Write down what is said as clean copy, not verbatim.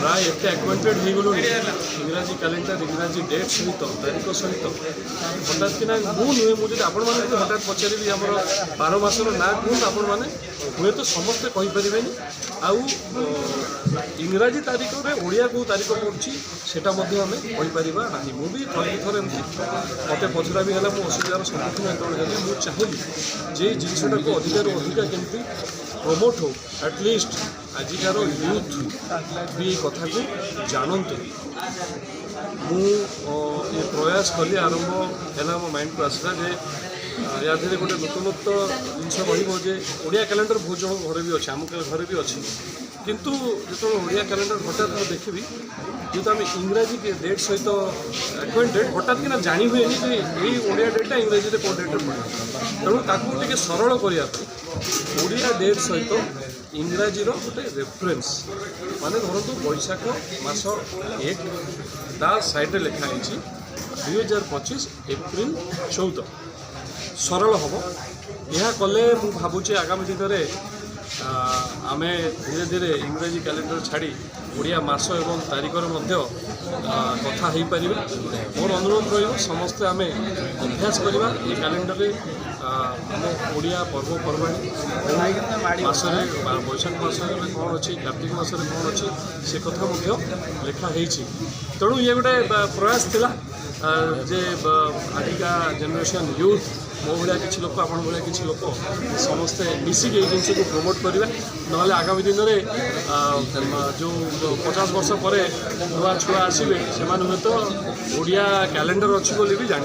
प्राय एत आक्वेटेड हो गलु इंग्राजी कैलेंडर इंग्राजी डेट सहित तारीख सहित हठात कि मुझे मुझे आपण मैंने हठात पचारि आम 12 मासर ना कहूँ आपण मैंने हुए तो समस्ते कहींपारे आउ इंग्राजी तारीख में ओडिया कौ तारीख पड़ुची सेटा आम कहीपर ना मुझे थरे थर एमती मत पचरा भी है मुझे असुविधार सम्मुखीन जो मुझे चाहिए जे जिनटा को अधिकार अधिका केमती प्रमोट हो एटलिस्ट आजिकार यूथ भी कथा को जानतु ये प्रयास कली आरंभ है मो माइंड को आसला जे या धीरे गोटे नूतनत्व जिनस रे ओडिया कैलेंडर बहुत जन घर भी अच्छे आम घर भी अच्छी किंतु जो ओडिया कैलेंडर हठात मैं देखी जेहतु आम इंग्राजी डेट सहित एक्वेंटेड हठात कि जानी हुए कि यही ओडिया डेटा इंग्राजी कौ डेट पड़े तेणु ताकू सरल करने ओडिया डेट सहित इंग्राजी गोटे रेफरेन्स माने धरतु बैशाख मास 1 ता साइड लिखाई 2025 एप्रिल 14 सरल हम यह कले मु भावुचे आगामी दिन में आमे धीरे धीरे इंग्राजी कैलेंडर छाड़ी ओडिया मास एवं तारीखर मध्य कथा हो पारे मोर अनुरोध रही समस्ते आमे अभ्यास करवा ये कैलेंडर आम ओडिया पर्वपर्वाणी मासरे बैशाख मासरे कौन अच्छी कार्तिक मासरे कौन अच्छी से कथा लिखाही तेणु ये गोटे प्रयास थिला जे आजिका जनरेशन यूथ मो भाया किसी लोक आप भाया किसी लोक समस्ते मिसिक ये जिन को प्रमोट करेंगे ना आगामी दिन में जो 50 वर्ष पर नुआ छुआ आसवे से हुए तो ओडिया कैलेंडर अच्छी बोली भी जान